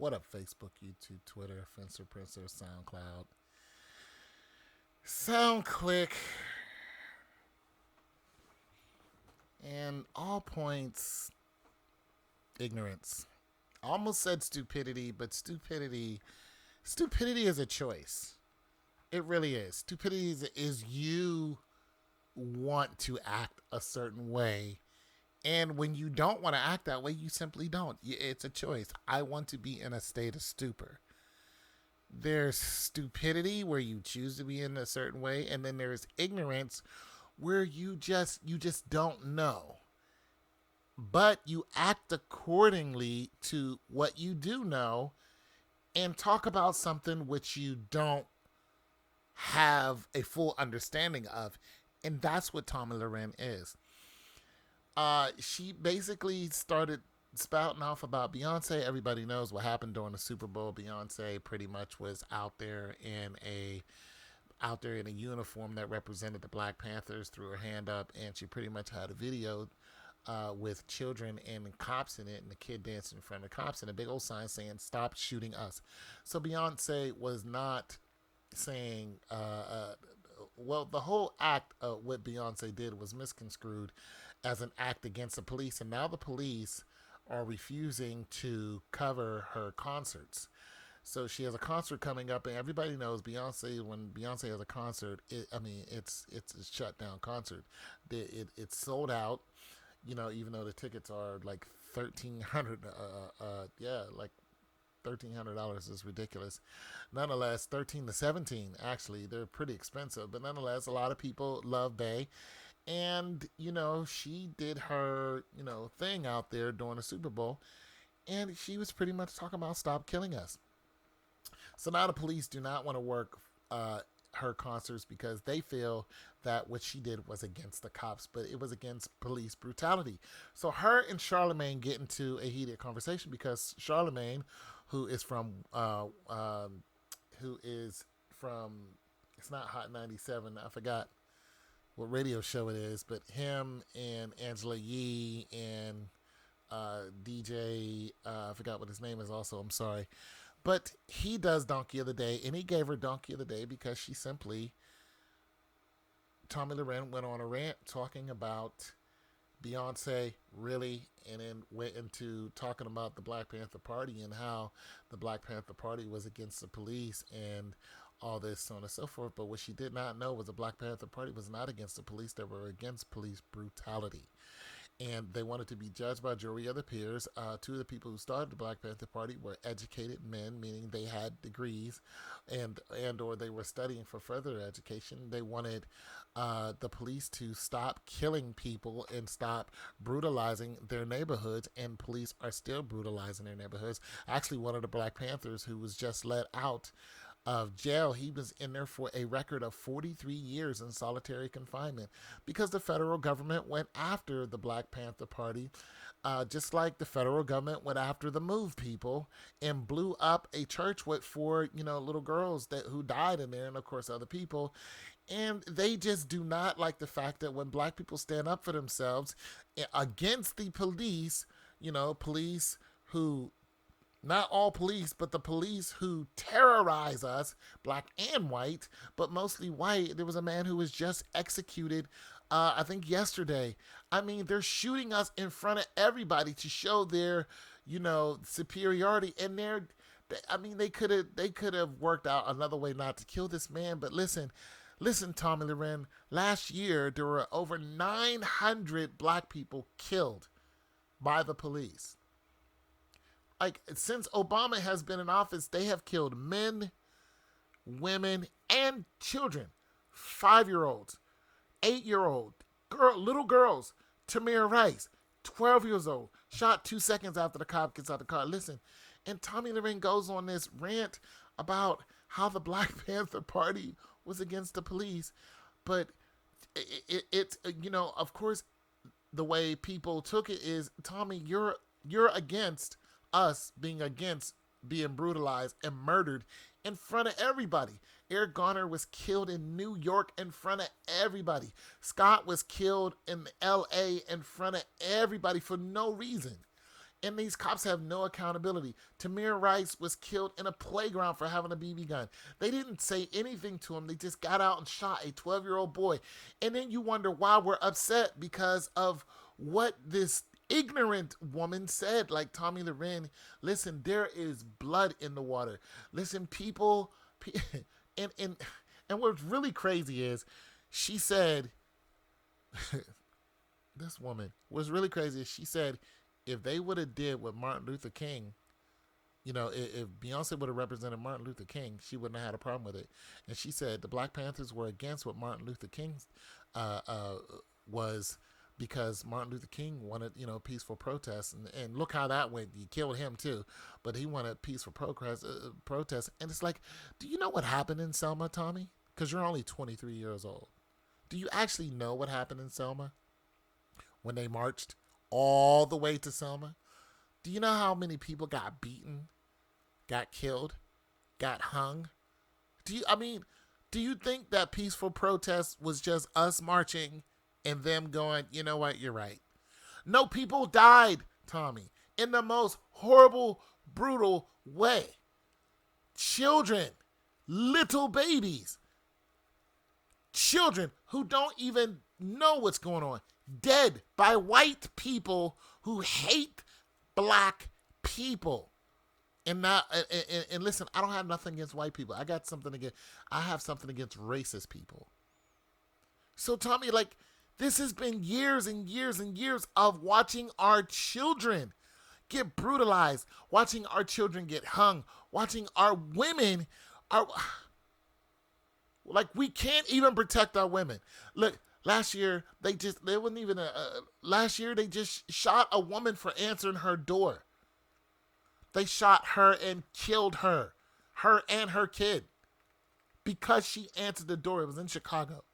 What up, Facebook, YouTube, Twitter, Fencer, Princer, SoundCloud, SoundClick, and all points ignorance. I almost said stupidity, but stupidity is a choice. It really is. Stupidity is you want to act a certain way. And when you don't want to act that way, you simply don't. It's a choice. I want to be in a state of stupor. There's stupidity where you choose to be in a certain way, and then there's ignorance where you just don't know. But you act accordingly to what you do know and talk about something which you don't have a full understanding of. And that's what Tomi Lahren is. She basically started spouting off about Beyonce. Everybody knows what happened during the Super Bowl. Beyonce pretty much was out there in a uniform that represented the Black Panthers, threw her hand up, and she pretty much had a video with children and cops in it, and the kid dancing in front of the cops, and a big old sign saying "Stop shooting us." So Beyonce was not saying, well, the whole act of what Beyonce did was misconstrued as an act against the police, and now the police are refusing to cover her concerts. So she has a concert coming up, and everybody knows Beyonce. When Beyonce has a concert, it's a shut down concert. It's sold out. Even though the tickets are like 1,300, like $1,300 is ridiculous. Nonetheless, 13 to 17 actually they're pretty expensive, but nonetheless, a lot of people love Bay, and she did her thing out there during the Super Bowl, and she was pretty much talking about stop killing us. So now the police do not want to work her concerts because they feel that what she did was against the cops, but it was against police brutality. So her and Charlemagne get into a heated conversation because Charlemagne, who is from it's not Hot 97. I forgot what radio show it is, but him and Angela Yee and DJ, I forgot what his name is also, I'm sorry. But he does Donkey of the Day, and he gave her Donkey of the Day because Tomi Lahren went on a rant talking about Beyonce, really, and then went into talking about the Black Panther Party and how the Black Panther Party was against the police and all this, so on and so forth. But what she did not know was the Black Panther Party was not against the police, they were against police brutality. And they wanted to be judged by jury of their peers. Two of the people who started the Black Panther Party were educated men, meaning they had degrees, and or they were studying for further education. They wanted the police to stop killing people and stop brutalizing their neighborhoods, and police are still brutalizing their neighborhoods. Actually, one of the Black Panthers who was just let out of jail, he was in there for a record of 43 years in solitary confinement because the federal government went after the Black Panther Party, just like the federal government went after the Move people and blew up a church with four little girls who died in there, and of course other people. And they just do not like the fact that when black people stand up for themselves against the police, police who, not all police, but the police who terrorize us, black and white, but mostly white. There was a man who was just executed, I think yesterday. I mean, they're shooting us in front of everybody to show their, superiority. And they could have worked out another way not to kill this man. But listen, Tomi Lahren. Last year there were over 900 black people killed by the police. Like, since Obama has been in office, they have killed men, women, and children. 5-year-olds, 8-year-old, little girls. Tamir Rice, 12 years old, shot 2 seconds after the cop gets out the car. Listen, and Tomi Lahren goes on this rant about how the Black Panther Party was against the police, but it's of course, the way people took it is, Tommy, you're against us being brutalized and murdered in front of everybody. Eric Garner was killed in New York in front of everybody. Scott was killed in LA in front of everybody for no reason. And these cops have no accountability. Tamir Rice was killed in a playground for having a BB gun. They didn't say anything to him. They just got out and shot a 12-year-old boy. And then you wonder why we're upset because of what this ignorant woman said. Like Tomi Lahren, listen, there is blood in the water. Listen, people, and and and what's really crazy is she said, this woman was really crazy. She said, if they would have did what Martin Luther King, if Beyonce would have represented Martin Luther King, she wouldn't have had a problem with it. And she said the Black Panthers were against what Martin Luther King uh, uh, was, because Martin Luther King wanted, peaceful protests. And look how that went. You killed him too. But he wanted peaceful protests. And it's like, do you know what happened in Selma, Tommy? Because you're only 23 years old. Do you actually know what happened in Selma when they marched all the way to Selma? Do you know how many people got beaten, got killed, got hung? Do you think that peaceful protest was just us marching and them going, you know what, you're right? No, people died, Tommy, in the most horrible, brutal way. Children, little babies, children who don't even know what's going on, dead by white people who hate black people. And listen, I don't have nothing against white people. I have something against racist people. So Tommy, like, this has been years and years and years of watching our children get brutalized, watching our children get hung, watching our women, we can't even protect our women. Look, last year they just shot a woman for answering her door. They shot her and killed her and her kid, because she answered the door. It was in Chicago.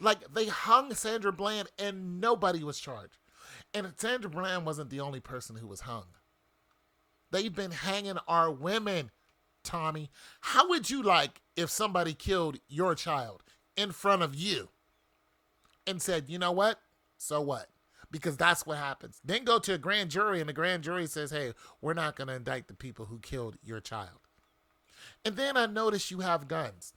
Like, they hung Sandra Bland and nobody was charged. And Sandra Bland wasn't the only person who was hung. They've been hanging our women, Tommy. How would you like if somebody killed your child in front of you and said, you know what? So what? Because that's what happens. Then go to a grand jury and the grand jury says, hey, we're not going to indict the people who killed your child. And then I noticed you have guns.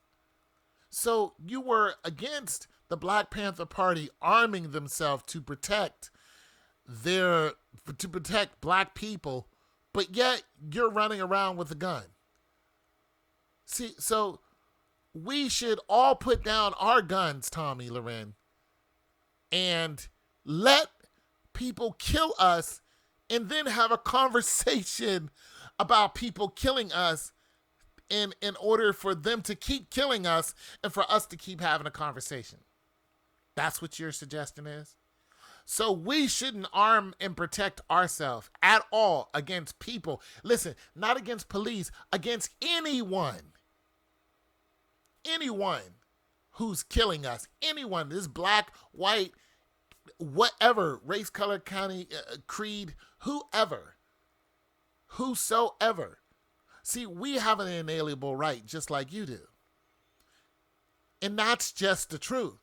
So you were against the Black Panther Party arming themselves to protect black people, but yet you're running around with a gun. See, so we should all put down our guns, Tomi Lahren, and let people kill us, and then have a conversation about people killing us in order for them to keep killing us and for us to keep having a conversation. That's what your suggestion is? So we shouldn't arm and protect ourselves at all against people. Listen, not against police, against anyone. Anyone who's killing us. Anyone, this black, white, whatever, race, color, county, creed, whosoever. See, we have an inalienable right just like you do. And that's just the truth.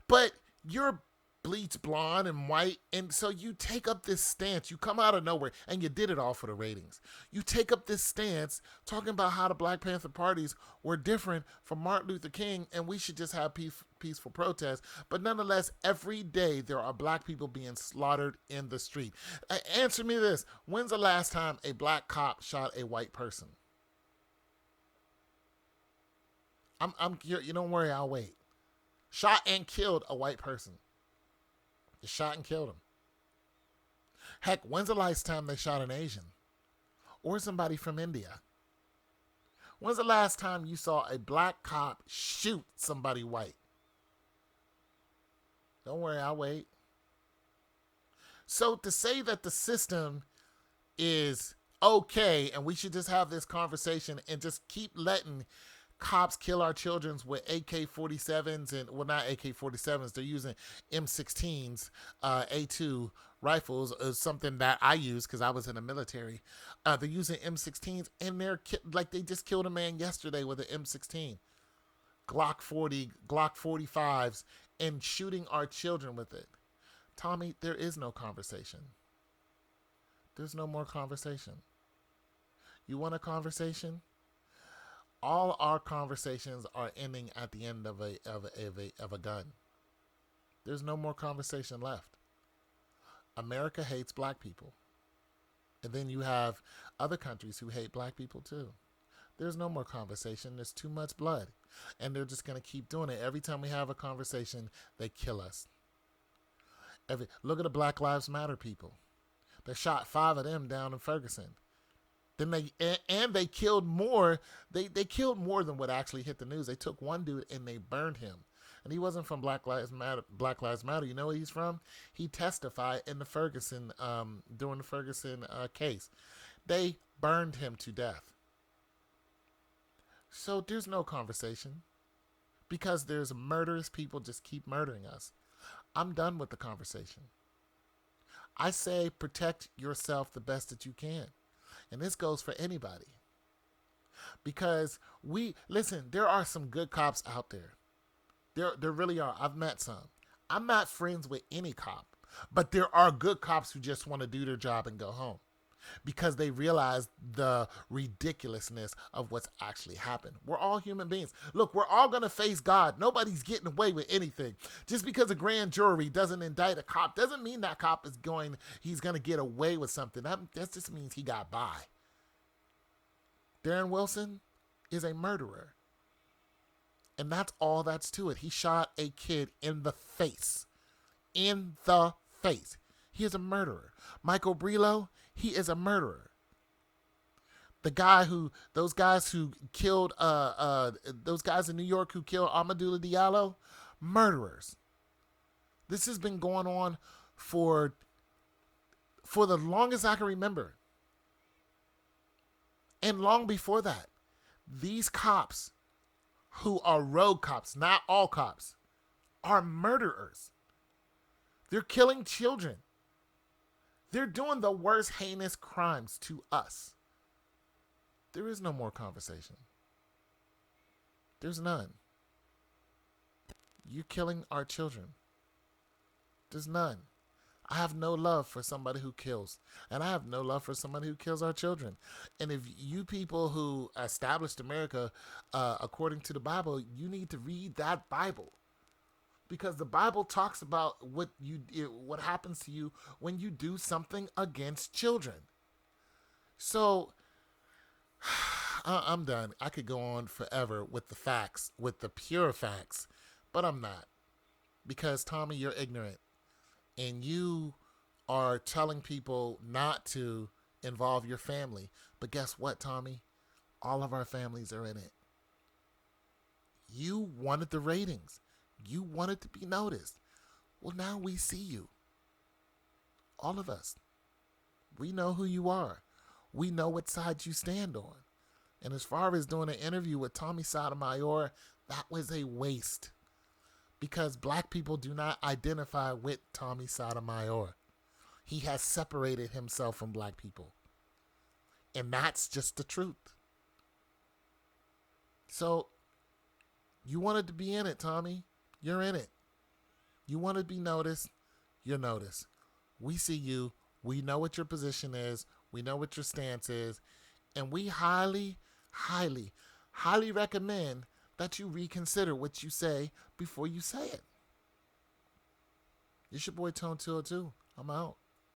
But you're bleached blonde and white, and so you take up this stance. You come out of nowhere, and you did it all for the ratings. You take up this stance talking about how the Black Panther parties were different from Martin Luther King, and we should just have peaceful protests. But nonetheless, every day there are black people being slaughtered in the street. Answer me this. When's the last time a black cop shot a white person? You don't worry, I'll wait. Shot and killed a white person. They shot and killed him. Heck, when's the last time they shot an Asian? Or somebody from India? When's the last time you saw a black cop shoot somebody white? Don't worry, I'll wait. So to say that the system is okay and we should just have this conversation and just keep letting cops kill our children with AK-47s and, well, not AK-47s, they're using M16s, A2 rifles is something that I use because I was in the military. They're using M16s, and they just killed a man yesterday with an M16, Glock 40, Glock 45s, and shooting our children with it. Tommy, there is no conversation. There's no more conversation. You want a conversation? All our conversations are ending at the end of a gun. There's no more conversation left. America hates black people. And then you have other countries who hate black people too. There's no more conversation. There's too much blood. And they're just going to keep doing it. Every time we have a conversation, they kill us. Look at the Black Lives Matter people. They shot 5 of them down in Ferguson. Then they killed more. They killed more than what actually hit the news. They took one dude and they burned him. And he wasn't from Black Lives Matter. Black Lives Matter. You know where he's from? He testified in the Ferguson during the Ferguson case. They burned him to death. So there's no conversation because there's murderous people just keep murdering us. I'm done with the conversation. I say protect yourself the best that you can. And this goes for anybody. Because listen, there are some good cops out there. There really are. I've met some. I'm not friends with any cop. But there are good cops who just want to do their job and go home. Because they realize the ridiculousness of what's actually happened. We're all human beings. Look, we're all going to face God. Nobody's getting away with anything. Just because a grand jury doesn't indict a cop doesn't mean that cop he's going to get away with something. That just means he got by. Darren Wilson is a murderer. And that's all that's to it. He shot a kid in the face. In the face. He is a murderer. Michael Brelow, he is a murderer. Those guys who killed, those guys in New York who killed Amadou Diallo, murderers. This has been going on for the longest I can remember. And long before that, these cops who are rogue cops, not all cops, are murderers. They're killing children. They're doing the worst heinous crimes to us. There is no more conversation. There's none. You're killing our children. There's none. I have no love for somebody who kills. And I have no love for somebody who kills our children. And if you people who established America according to the Bible, you need to read that Bible. Because the Bible talks about what happens to you when you do something against children. So, I'm done. I could go on forever with the facts, with the pure facts, but I'm not. Because, Tommy, you're ignorant. And you are telling people not to involve your family. But guess what, Tommy? All of our families are in it. You wanted the ratings. You wanted to be noticed. Well, now we see you. All of us. We know who you are. We know what side you stand on. And as far as doing an interview with Tommy Sotomayor, that was a waste. Because black people do not identify with Tommy Sotomayor. He has separated himself from black people. And that's just the truth. So, you wanted to be in it, Tommy. You're in it. You want to be noticed, you're noticed. We see you. We know what your position is. We know what your stance is. And we highly, highly, highly recommend that you reconsider what you say before you say it. It's your boy Tone 202. I'm out.